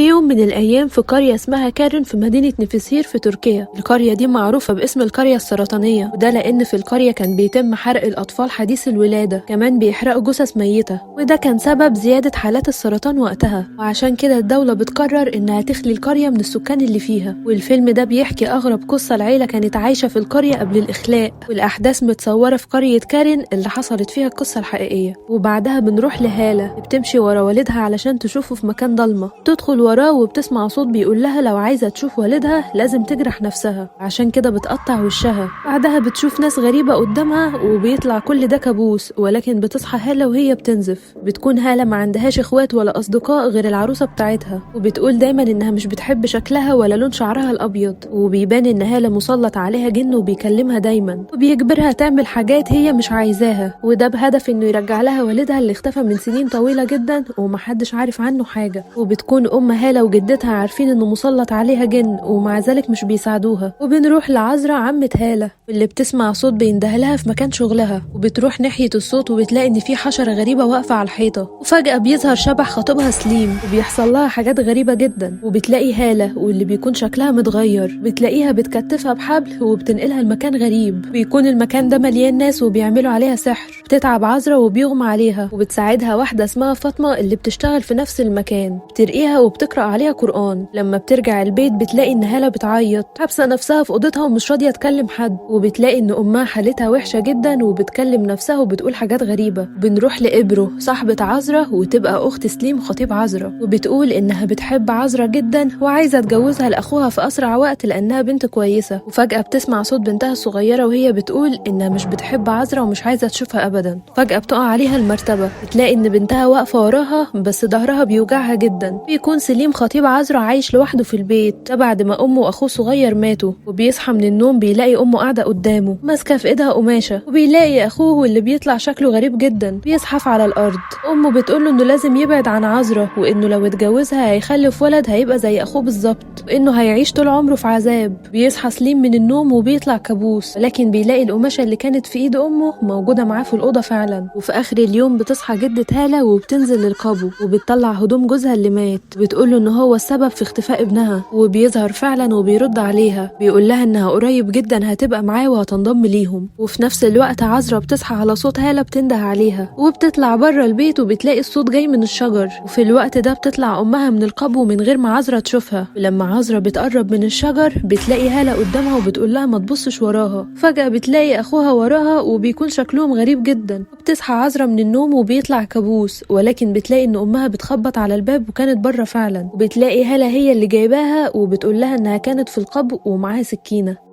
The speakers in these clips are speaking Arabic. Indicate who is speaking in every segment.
Speaker 1: في يوم من الأيام في قرية اسمها كارن في مدينة نفسهير في تركيا. القرية دي معروفة باسم القرية السرطانية، وده لأن في القرية كان بيتم حرق الأطفال حديث الولادة، كمان بيحرقوا جثث ميتة، وده كان سبب زيادة حالات السرطان وقتها. وعشان كده الدولة بتقرر إنها تخلي القرية من السكان اللي فيها. والفيلم ده بيحكي أغرب قصة لعيلة كانت عايشة في القرية قبل الإخلاء، والأحداث متصورة في قرية كارن اللي حصلت فيها القصة الحقيقية. وبعدها بنروح لهالة بتمشي ورا والدها علشان تشوفه في مكان ضلمة، تدخل وراه وبتسمع صوت بيقول لها لو عايزة تشوف والدها لازم تجرح نفسها، عشان كده بتقطع وشها. بعدها بتشوف ناس غريبة قدامها وبيطلع كل ده كابوس، ولكن بتصحى هالة وهي بتنزف. بتكون هالة ما عندهاش اخوات ولا اصدقاء غير العروسة بتاعتها، وبتقول دايما انها مش بتحب شكلها ولا لون شعرها الابيض، وبيبان ان هالة مسلط عليها جن وبيكلمها دايما وبيجبرها تعمل حاجات هي مش عايزاها، وده بهدف انه يرجع لها والدها اللي اختفى من سنين طويلة جدا ومحدش عارف عنه حاجة. وبتكون ام هالة وجدتها عارفين انه مسلط عليها جن ومع ذلك مش بيساعدوها. وبنروح لعذرا عمة هالة اللي بتسمع صوت بيندهلها في مكان شغلها، وبتروح ناحية الصوت وبتلاقي ان في حشرة غريبة واقفة على الحيطة، وفجأة بيظهر شبح خطيبها سليم وبيحصل لها حاجات غريبة جدا. وبتلاقي هالة واللي بيكون شكلها متغير بتلاقيها بتكتفها بحبل وبتنقلها لمكان غريب، بيكون المكان ده مليان ناس وبيعملوا عليها سحر. بتتعب عذرا وبيغمى عليها، وبتساعدها واحدة اسمها فاطمة اللي بتشتغل في نفس المكان، بترقيها وبتقرأ عليها قرآن. لما بترجع البيت بتلاقي ان هالة بتعيط حابسة نفسها في اوضتها ومش راضية تكلم حد، وبتلاقي ان امها حالتها وحشة جدا وبتكلم نفسها وبتقول حاجات غريبة. بنروح لإبرو صاحبة عذرا وتبقى اخت سليم خطيب عذرا، وبتقول انها بتحب عذرا جدا وعايزة تجوزها لاخوها في اسرع وقت لانها بنت كويسة. وفجأة بتسمع صوت بنتها الصغيرة وهي بتقول انها مش بتحب عذرا ومش عايزة تشوفها ابدا. فجأة بتقع عليها المرتبة، بتلاقي ان بنتها واقفة وراها بس ظهرها بيوجعها جدا. بيكون سليم خطيب عذرا عايش لوحده في البيت ده بعد ما امه واخوه صغير ماتوا، وبيصحى من النوم بيلاقي امه قاعدة قدامه ماسكة في ايدها قماشة، وبيلاقي اخوه واللي بيطلع شكله غريب جدا بيزحف على الارض. امه بتقوله انه لازم يبعد عن عذرا، وانه لو اتجوزها هيخلف ولد هيبقى زي اخوه بالظبط، وانه هيعيش طول عمره في عذاب. بيصحى سليم من النوم وبيطلع كابوس، لكن بيلاقي القماشة اللي كانت في ايد امه موجودة معاه في الاوضة فعلا. وفي اخر اليوم بتصحى جدة هالة وبتنزل للقبو وبتطلع هدوم جوزها اللي مات، بتقوله ان هو السبب في اختفاء ابنها، وبيظهر فعلا وبيرد عليها بيقول لها انها قريب جدا هتبقى معاه وهتنضم ليهم. وفي نفس الوقت عذرا بتصحى على صوت هالة بتنده عليها، وبتطلع بره البيت وبتلاقي الصوت جاي من الشجر. وفي الوقت ده بتطلع امها من القبو من غير ما عذرا تشوفها، ولما عذرا بتقرب من الشجر بتلاقي هالة قدامها وبتقول لها ما تبصش وراها. فجأة بتلاقي اخوها وراها وبيكون شكلهم غريب جدا. وبتصحى عذرا من النوم وبيطلع كابوس، ولكن بتلاقي ان امها بتخبط على الباب وكانت بره فعلا، وبتلاقي هالة هي اللي جايباها وبتقول لها انها كانت في القبو ومعاها سكينة.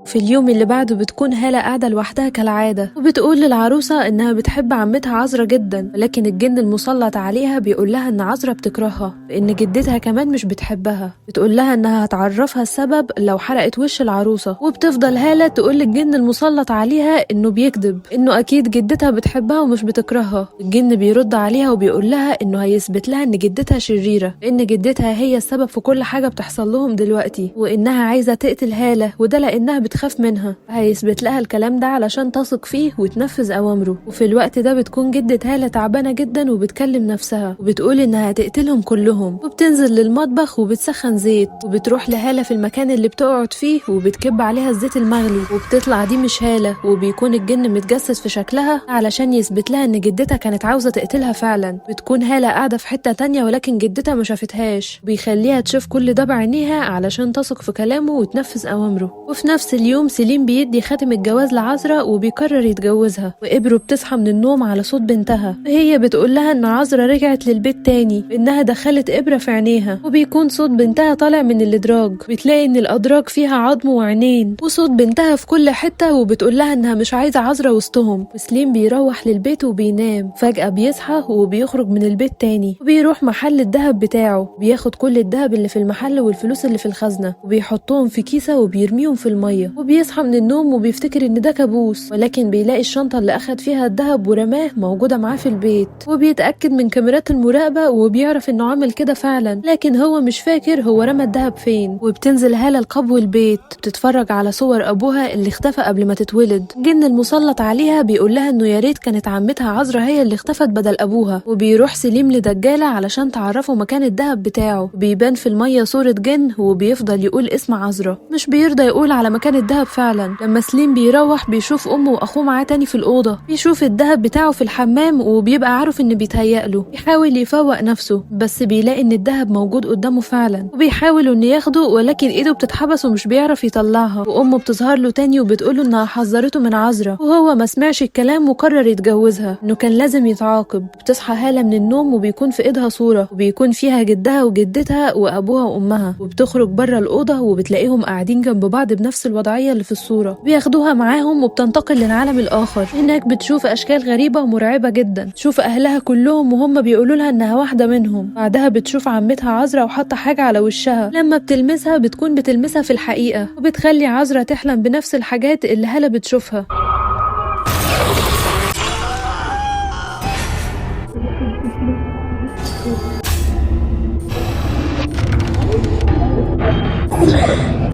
Speaker 1: في اليوم اللي بعده بتكون هالة قاعدة لوحدها كالعادة، وبتقول للعروسة انها بتحب عمتها عذرا جدا، لكن الجن المسلط عليها بيقول لها ان عذرا بتكرهها لان جدتها كمان مش بتحبها. بتقول لها انها هتعرفها السبب لو حرقت وش العروسة. وبتفضل هالة تقول للجن المسلط عليها انه بيكذب، انه اكيد جدتها بتحبها ومش بتكرهها. الجن بيرد عليها وبيقول لها انه هيثبت لها ان جدتها شريرة، لان جدتها هي السبب في كل حاجة بتحصل لهم دلوقتي، وانها عايزة تقتل هالة، وده لانها بتخاف منها. هيثبت لها الكلام ده علشان تثق فيه وتنفذ اوامره. وفي الوقت ده بتكون جدة هالة تعبانة جدا وبتكلم نفسها وبتقول انها هتقتلهم كلهم، وبتنزل للمطبخ وبتسخن زيت، وبتروح لهالة في المكان اللي بتقعد فيه وبتكب عليها الزيت المغلي، وبتطلع دي مش هالة، وبيكون الجن متجسد في شكلها علشان يثبت لها ان جدتها كانت عاوزة تقتلها فعلا. بتكون هالة قاعدة في حتة تانية ولكن جدتها ما شافتهاش، بيخليها تشوف كل ده بعينيها علشان تثق في كلامه وتنفذ اوامره. وفي نفس اليوم سليم بيدي خاتم الجواز لعذرا وبيقرر يتجوزها. وإبرو بتصحى من النوم على صوت بنتها، وهي بتقول لها ان عذرا رجعت للبيت تاني، انها دخلت إبرة في عينيها. وبيكون صوت بنتها طالع من الادراج، بتلاقي ان الادراج فيها عظم وعينين، وصوت بنتها في كل حتة، وبتقول لها انها مش عايزة عذرا وسطهم. وسليم بيروح للبيت وبينام. فجأة بيصحى وبيخرج من البيت تاني وبيروح محل الذهب بتاعه، بياخد كل الذهب اللي في المحل والفلوس اللي في الخزنة وبيحطهم في كيسة وبيرميهم في المية. وبيصحى من النوم وبيفتكر ان ده كابوس، ولكن بيلاقي الشنطة اللي اخد فيها الذهب ورماه موجودة معاه في البيت، وبيتأكد من كاميرات المراقبة وبيعرف انه عمل كده فعلا، لكن هو مش فاكر هو رمى الذهب فين. وبتنزل هالة لقبو البيت بتتفرج على صور ابوها اللي اختفى قبل ما تتولد. جن المسلط عليها بيقول لها انه يا ريت كانت عمتها عذرا هي اللي اختفت بدل ابوها. وبيروح سليم لدجالة علشان تعرفه مكان الذهب بتاعه، وبيبان في المية صورة جن وبيفضل يقول اسم عذرا، مش بيرضى يقول على مكان الذهب فعلا. لما سليم بيروح بيشوف امه واخوه معاه تاني في الاوضه، بيشوف الذهب بتاعه في الحمام وبيبقى عارف ان بيتهيأله. بيحاول يفوق نفسه بس بيلاقي ان الذهب موجود قدامه فعلا، وبيحاول انه ياخده ولكن ايده بتتحبس ومش بيعرف يطلعها. وامه بتظهر له تاني وبتقوله انها حذرته من عذرا، وهو ما سمعش الكلام وقرر يتجوزها، انه كان لازم يتعاقب. بتصحى هالة من النوم وبيكون في ايدها صوره وبيكون فيها جدها وجدتها وابوها وامها، وبتخرج بره الاوضه وبتلاقيهم قاعدين جنب بعض بنفس الوضعيه اللي في الصوره. بياخدوها معاهم وبتنتقل للعالم الاخر. هناك بتشوف اشكال غريبه ومرعبه جدا، تشوف اهلها كلهم وهم بيقولوا لها انها واحده منهم. بعدها بتشوف عمتها عذرا وحاطه حاجه على وشها، لما بتلمسها بتكون بتلمسها في الحقيقه، وبتخلي عذرا تحلم بنفس الحاجات اللي هالة بتشوفها.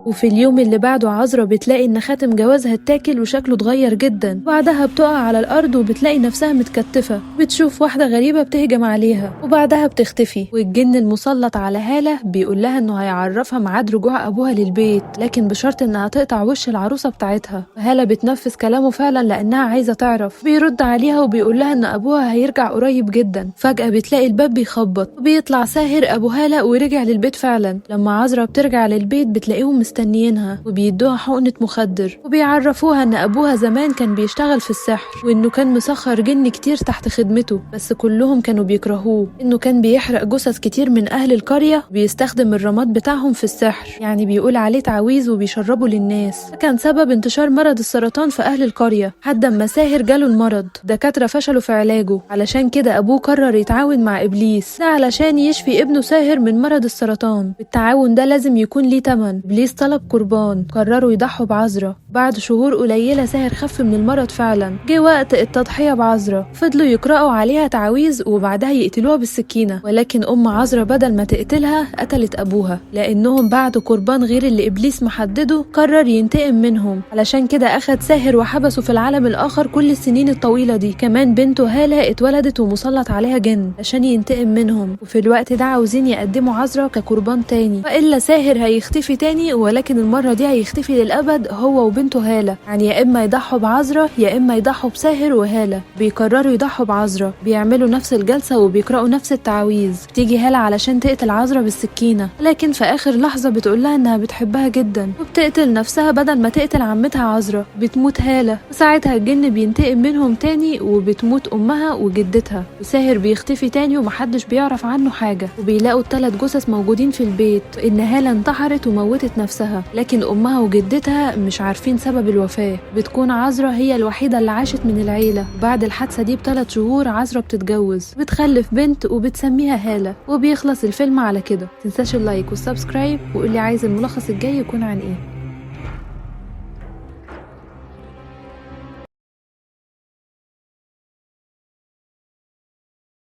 Speaker 1: وفي اليوم اللي بعده عذرا بتلاقي ان خاتم جوازها اتاكل وشكله اتغير جدا. بعدها بتقع على الارض وبتلاقي نفسها متكتفه، بتشوف واحده غريبه بتهجم عليها وبعدها بتختفي. والجن المسلط على هالة بيقول لها انه هيعرفها ميعاد رجوع ابوها للبيت، لكن بشرط انها تقطع وش العروسه بتاعتها. هالة بتنفذ كلامه فعلا لانها عايزه تعرف. بيرد عليها وبيقول لها ان ابوها هيرجع قريب جدا. فجاه بتلاقي الباب بيخبط وبيطلع ساهر ابو هالة ورجع للبيت فعلا. لما عذرا بترجع للبيت بتلاقيهم مستنيينها وبيدوها حقنة مخدر، وبيعرفوها ان ابوها زمان كان بيشتغل في السحر، وانه كان مسخر جن كتير تحت خدمته، بس كلهم كانوا بيكرهوه. انه كان بيحرق جثث كتير من اهل القرية وبيستخدم الرماد بتاعهم في السحر، يعني بيقول عليه تعويذ وبيشربه للناس. كان سبب انتشار مرض السرطان في اهل القرية، حد اما ساهر جاله المرض. دكاترة فشلوا في علاجه، علشان كده ابوه قرر يتعاون مع ابليس ده علشان يشفي ابنه ساهر من مرض السرطان. التعاون ده لازم يكون ليه تمن. ابليس طلب قربان، قرروا يضحوا بعذرا. بعد شهور قليلة ساهر خف من المرض فعلا. جه وقت التضحية بعذرا، فضلوا يقرأوا عليها تعويذ وبعدها يقتلوها بالسكينة، ولكن ام عذرا بدل ما تقتلها قتلت ابوها، لانهم بعد قربان غير اللي ابليس محدده قرر ينتقم منهم. علشان كده اخد ساهر وحبسه في العالم الاخر كل السنين الطويلة دي. كمان بنته هالة اتولدت ومسلط عليها جن عشان ينتقم منهم، وفي الوقت ده عاوزين يقدموا عذرا كقربان تاني، والا ساهر هيختفي تاني، ولكن المرة دي هيختفي للأبد هو وبنته هالة. يعني يا إما يضحوا بعذرا يا إما يضحوا بساهر وهالة. بيقرروا يضحوا بعذرا، بيعملوا نفس الجلسة وبيقرأوا نفس التعويذ. تيجي هالة علشان تقتل عذرا بالسكينة، لكن في آخر لحظة بتقولها إنها بتحبها جدا وبتقتل نفسها بدل ما تقتل عمتها عذرا. بتموت هالة، وساعتها الجن بينتقم منهم تاني وبتموت أمها وجدتها، وساهر بيختفي تاني ومحدش بيعرف عنه حاجة. وبيلاقوا ال3 جثث موجودين في البيت، إن هالة انتحرت وموتت نفسها، لكن امها وجدتها مش عارفين سبب الوفاة. بتكون عذرا هي الوحيدة اللي عاشت من العيلة. بعد الحادثة دي ب3 شهور عذرا بتتجوز، بتخلف بنت وبتسميها هالة. وبيخلص الفيلم على كده. متنساش اللايك والسبسكرايب، وقولي عايز الملخص الجاي يكون عن ايه.